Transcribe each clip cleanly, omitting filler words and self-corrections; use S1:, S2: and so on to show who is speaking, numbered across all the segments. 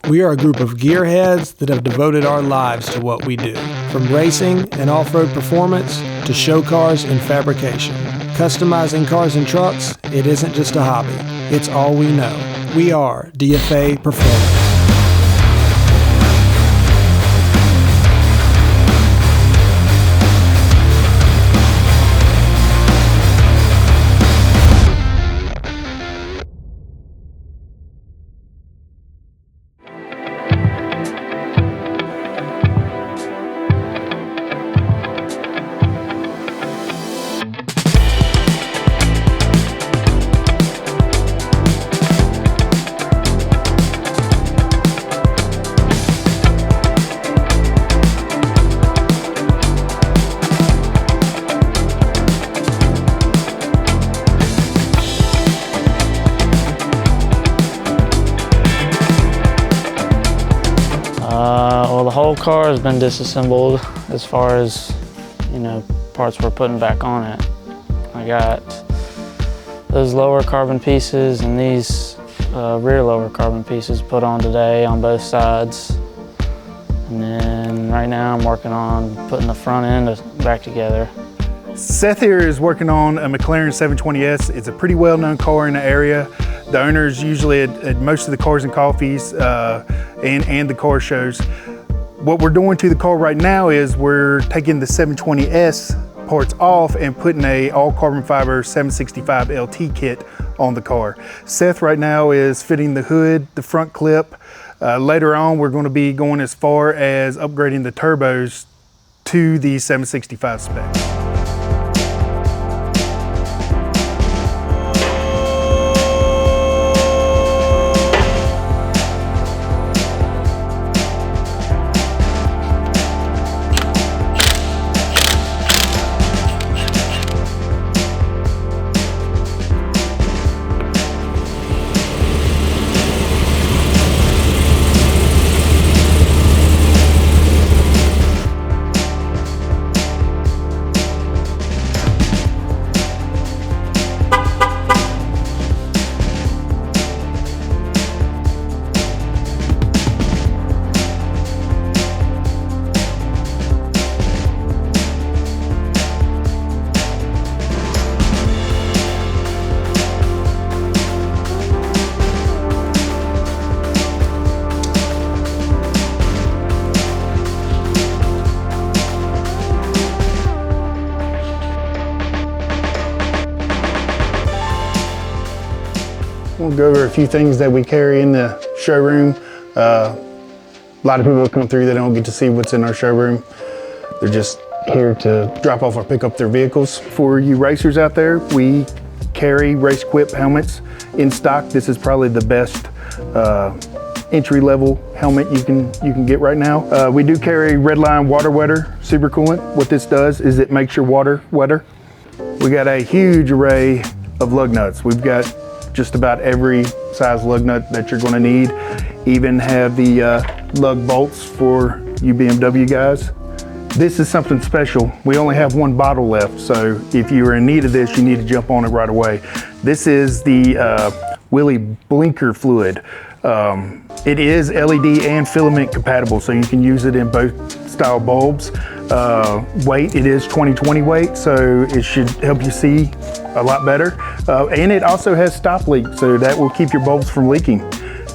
S1: We are a group of gearheads that have devoted our lives to what we do. From racing and off-road performance to show cars and fabrication. Customizing cars and trucks, it isn't just a hobby. It's all we know. We are DFA Performance.
S2: Well, the whole car has been disassembled as far as, parts we're putting back on it. I got those lower carbon pieces and these rear lower carbon pieces put on today on both sides. And then right now I'm working on putting the front end back together.
S3: Seth here is working on a McLaren 720S. It's a pretty well-known car in the area. The owner's usually at most of the Cars and Coffees and the car shows. What we're doing to the car right now is we're taking the 720S parts off and putting a all carbon fiber 765 LT kit on the car. Seth right now is fitting the hood, the front clip. Later on, we're going to be going as far as upgrading the turbos to the 765 specs. We'll go over a few things that we carry in the showroom. A lot of people come through, they don't get to see what's in our showroom. They're just here to drop off or pick up their vehicles. For you racers out there, we carry Race Equip helmets in stock. This is probably the best entry-level helmet you can get right now. We do carry Redline Water Wetter Super Coolant. What this does is it makes your water wetter. We got a huge array of lug nuts. We've got just about every size lug nut that you're going to need. Even have the lug bolts for you BMW guys. This is something special. We only have one bottle left, so if you are in need of this, you need to jump on it right away. This is the Willie blinker fluid. It is LED and filament compatible, so you can use it in both style bulbs. Weight, it is 20/20 weight, so it should help you see a lot better. And it also has stop leak, so that will keep your bulbs from leaking.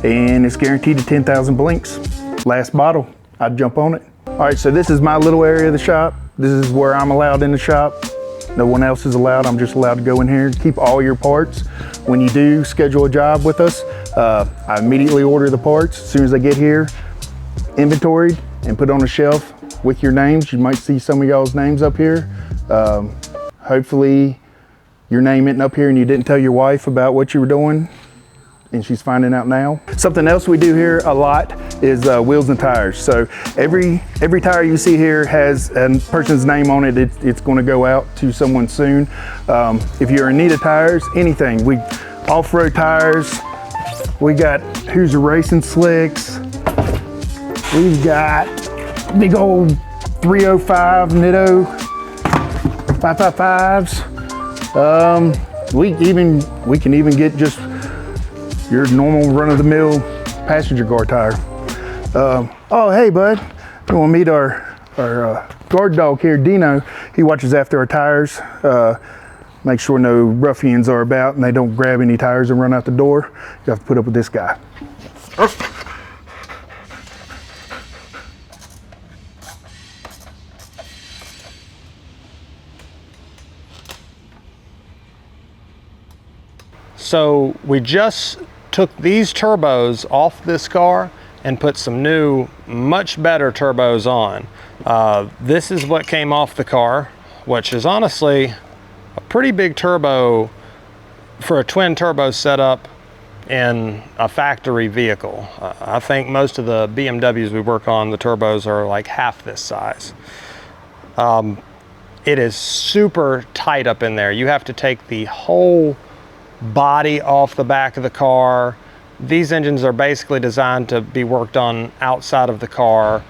S3: And it's guaranteed to 10,000 blinks. Last bottle, I'd jump on it. All right, so this is my little area of the shop. This is where I'm allowed in the shop. No one else is allowed. I'm just allowed to go in here and keep all your parts. When you do schedule a job with us, I immediately order the parts. As soon as I get here, inventoried and put on a shelf with your names. You might see some of y'all's names up here. Hopefully your name isn't up here and you didn't tell your wife about what you were doing and she's finding out now. Something else we do here a lot is wheels and tires. So every tire you see here has a person's name on it. It's going to go out to someone soon. If you're in need of tires, anything. We off-road tires. We got Hoosier Racing Slicks. We've got big old 305 Nitto 555s. We can even get just your normal run-of-the-mill passenger car tire. Oh, hey, bud. You want to meet our guard dog here, Dino. He watches after our tires, make sure no ruffians are about and they don't grab any tires and run out the door. You have to put up with this guy.
S1: So we just took these turbos off this car and put some new, much better turbos on. This is what came off the car, which is honestly a pretty big turbo for a twin turbo setup in a factory vehicle. I think most of the BMWs we work on, the turbos are like half this size. It is super tight up in there. You have to take the whole body off the back of the car. These engines are basically designed to be worked on outside of the car.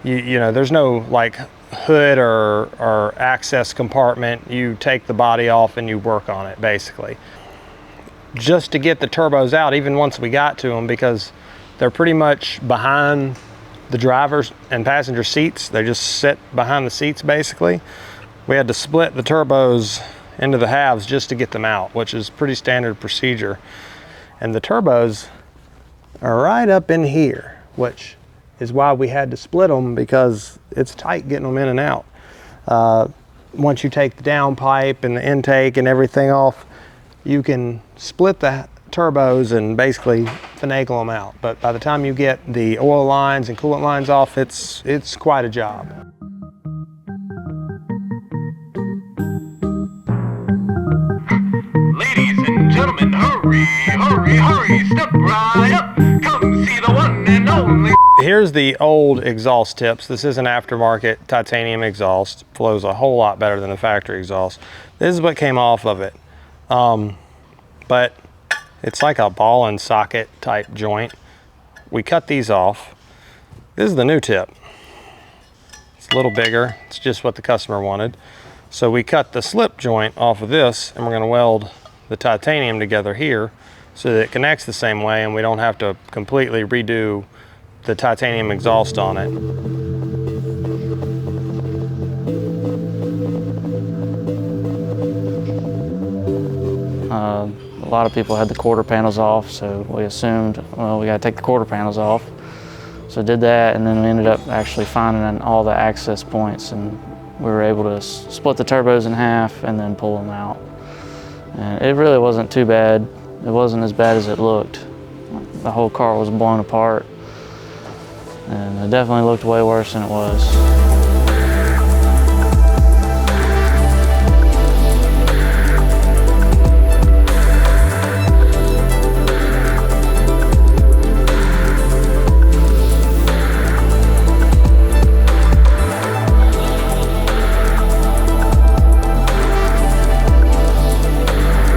S1: You know, there's no like hood or access compartment. You take the body off and you work on it basically. Just to get the turbos out, even once we got to them, because they're pretty much behind the driver's and passenger seats. They just sit behind the seats basically. We had to split the turbos into the halves just to get them out, which is pretty standard procedure. And the turbos are right up in here, which is why we had to split them, because it's tight getting them in and out. Once you take the downpipe and the intake and everything off, you can split the turbos and basically finagle them out. But by the time you get the oil lines and coolant lines off, it's quite a job.
S4: Ladies and gentlemen, hurry, hurry, hurry, step right up, come see the one and only.
S1: Here's the old exhaust tips. This is an aftermarket titanium exhaust. Flows a whole lot better than the factory exhaust. This is what came off of it. But it's like a ball and socket type joint. We cut these off. This is the new tip. It's a little bigger. It's just what the customer wanted. So we cut the slip joint off of this, and we're going to weld the titanium together here so that it connects the same way and we don't have to completely redo the titanium exhaust on it.
S2: A lot of people had the quarter panels off, so we assumed, well, we got to take the quarter panels off. So did that, and then we ended up actually finding all the access points, and we were able to split the turbos in half and then pull them out. And it really wasn't too bad. It wasn't as bad as it looked. The whole car was blown apart, and it definitely looked way worse than it was.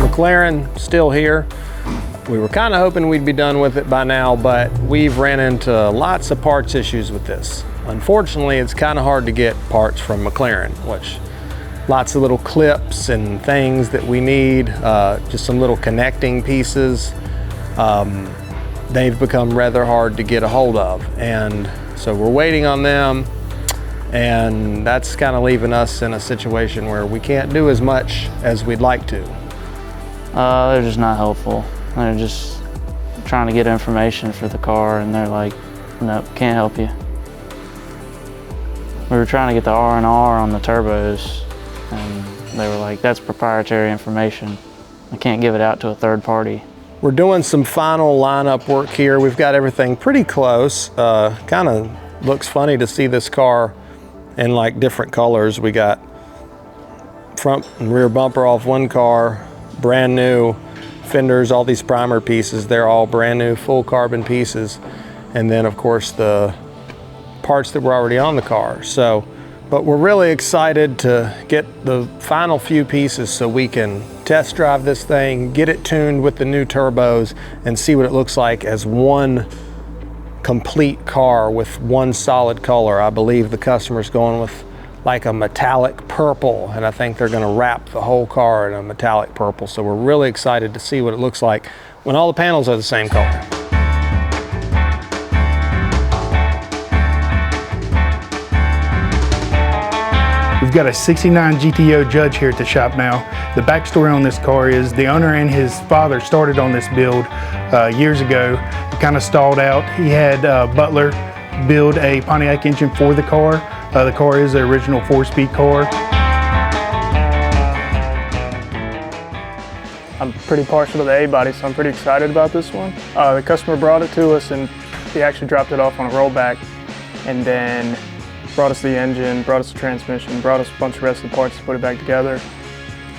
S1: Mclaren still here. We were kind of hoping we'd be done with it by now, but we've ran into lots of parts issues with this. Unfortunately, it's kind of hard to get parts from Mclaren, which lots of little clips and things that we need, just some little connecting pieces. They've become rather hard to get a hold of, and so we're waiting on them, and that's kind of leaving us in a situation where we can't do as much as we'd like to.
S2: They're just not helpful. They're just trying to get information for the car, and they're like, nope, can't help you. We were trying to get the R&R on the turbos, and they were like, that's proprietary information. I can't give it out to a third party.
S1: We're doing some final lineup work here. We've got everything pretty close. Kind of looks funny to see this car in like different colors. We got front and rear bumper off one car, brand new fenders, all these primer pieces, they're all brand new full carbon pieces, and then of course the parts that were already on the car. So, but we're really excited to get the final few pieces so we can test drive this thing, get it tuned with the new turbos, and see what it looks like as one complete car with one solid color. I believe the customer's going with like a metallic purple, and I think they're going to wrap the whole car in a metallic purple. So we're really excited to see what it looks like when all the panels are the same color.
S3: We've got a '69 GTO Judge here at the shop now. The backstory on this car is the owner and his father started on this build years ago. It kind of stalled out. He had Butler build a Pontiac engine for the car. The car is the original 4-speed car.
S5: I'm pretty partial to the A-body, so I'm pretty excited about this one. The customer brought it to us and he actually dropped it off on a rollback and then brought us the engine, brought us the transmission, brought us a bunch of rest of the parts to put it back together.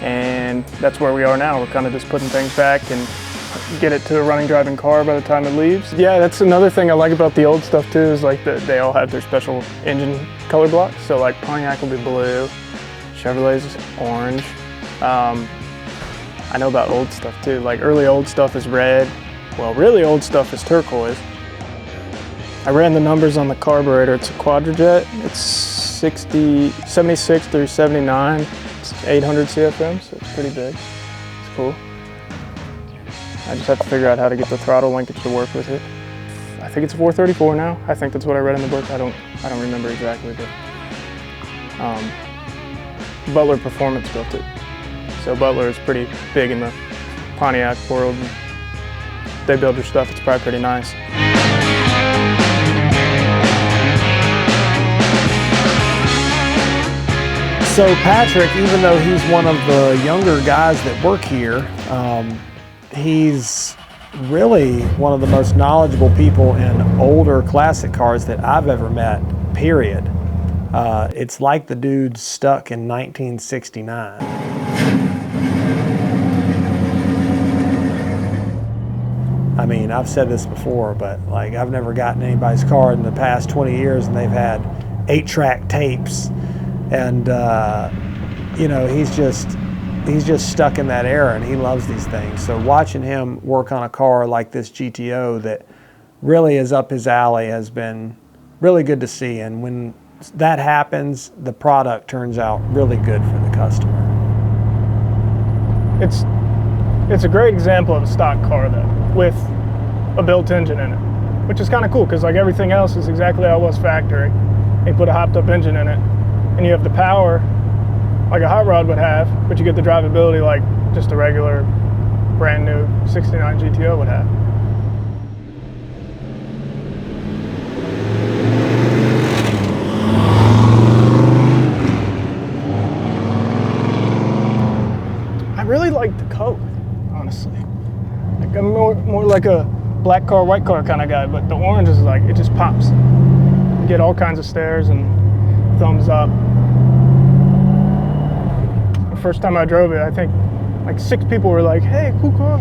S5: And that's where we are now. We're kind of just putting things back and get it to a running, driving car by the time it leaves. Yeah, that's another thing I like about the old stuff too, is like they all have their special engine color blocks. So like Pontiac will be blue, Chevrolet's orange. I know about old stuff too. Like early old stuff is red. Well, really old stuff is turquoise. I ran the numbers on the carburetor. It's a Quadrajet. It's 76 through 79. It's 800 CFM, so it's pretty big. It's cool. I just have to figure out how to get the throttle linkage to work with it. I think it's 434 now. I think that's what I read in the book. I don't remember exactly, but Butler Performance built it. So Butler is pretty big in the Pontiac world. They build their stuff. It's probably pretty nice.
S1: So Patrick, even though he's one of the younger guys that work here, he's really one of the most knowledgeable people in older classic cars that I've ever met, period. It's like the dude's stuck in 1969. I mean, I've said this before, but like I've never gotten anybody's car in the past 20 years and they've had 8-track tapes. And you know, he's just stuck in that era and he loves these things. So watching him work on a car like this GTO that really is up his alley has been really good to see. And when that happens, the product turns out really good for the customer.
S5: It's a great example of a stock car though, with a built engine in it, which is kind of cool because like everything else is exactly how it was factory. They put a hopped up engine in it. And you have the power like a hot rod would have, but you get the drivability like just a regular brand new 69 GTO would have. I really like the color, honestly. Like I'm more like a black car, white car kind of guy, but the orange is like, it just pops. You get all kinds of stares and thumbs up. The first time I drove it, I think like 6 people were like, hey, cool car.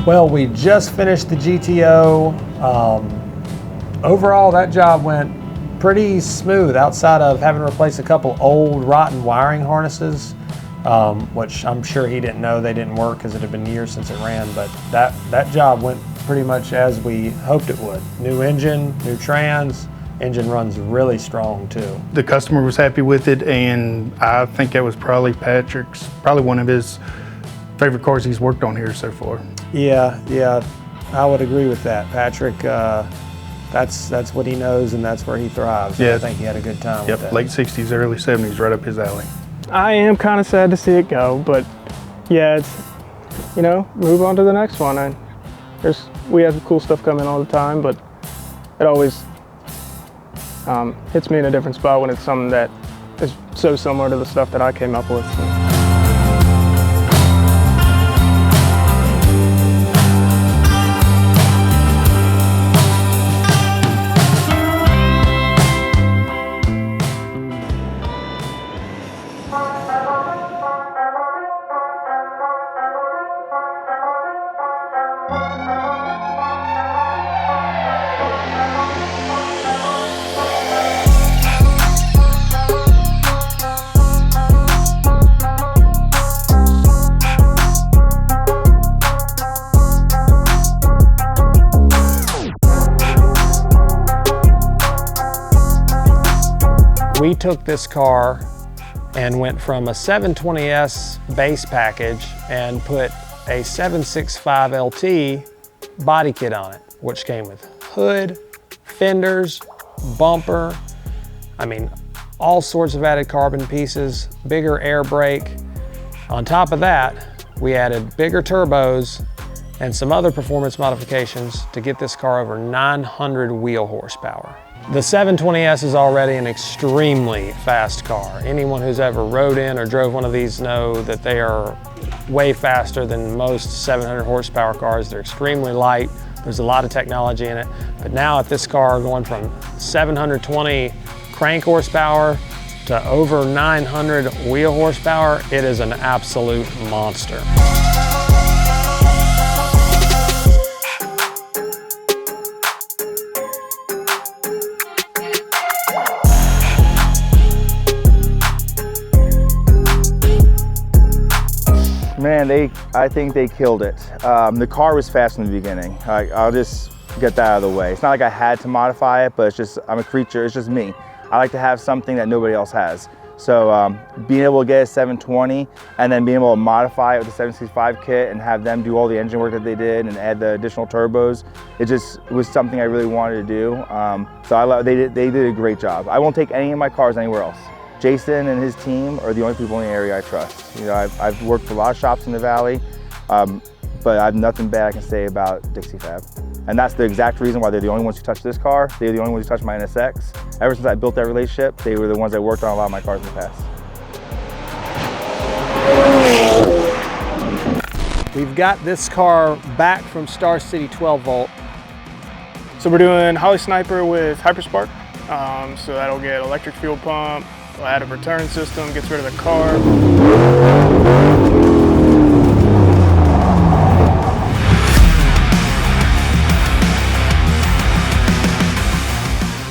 S1: Well, we just finished the GTO. Overall, that job went pretty smooth outside of having to replace a couple old rotten wiring harnesses. Which I'm sure he didn't know they didn't work because it had been years since it ran, but that job went pretty much as we hoped it would. New engine, new trans, engine runs really strong too.
S3: The customer was happy with it, and I think that was probably Patrick's, probably one of his favorite cars he's worked on here so far.
S1: Yeah, I would agree with that. Patrick, that's what he knows and that's where he thrives.
S3: Yeah.
S1: I think he had a good time with that.
S3: Late 60s, early 70s, right up his alley.
S5: I am kind of sad to see it go, but yeah, it's, you know, move on to the next one. And we have cool stuff coming all the time, but it always hits me in a different spot when it's something that is so similar to the stuff that I came up with. So.
S1: We took this car and went from a 720S base package and put a 765 LT body kit on it, which came with hood, fenders, bumper, I mean, all sorts of added carbon pieces, bigger air brake. On top of that, we added bigger turbos and some other performance modifications to get this car over 900 wheel horsepower. The 720S is already an extremely fast car. Anyone who's ever rode in or drove one of these know that they are way faster than most 700 horsepower cars. They're extremely light. There's a lot of technology in it. But now at this car, going from 720 crank horsepower to over 900 wheel horsepower, it is an absolute monster.
S6: Man, I think they killed it. The car was fast in the beginning. I'll just get that out of the way. It's not like I had to modify it, but it's just, I'm a creature, it's just me. I like to have something that nobody else has. So being able to get a 720 and then being able to modify it with the 765 kit and have them do all the engine work that they did and add the additional turbos, it was something I really wanted to do. So they did a great job. I won't take any of my cars anywhere else. Jason and his team are the only people in the area I trust. You know, I've worked for a lot of shops in the Valley, but I have nothing bad I can say about Dixie Fab. And that's the exact reason why they're the only ones who touched this car. They're the only ones who touched my NSX. Ever since I built that relationship, they were the ones that worked on a lot of my cars in the past.
S1: We've got this car back from Star City 12 volt.
S5: So we're doing Holly Sniper with Hyperspark. So that'll get electric fuel pump, we'll add a return system, gets rid of the carb.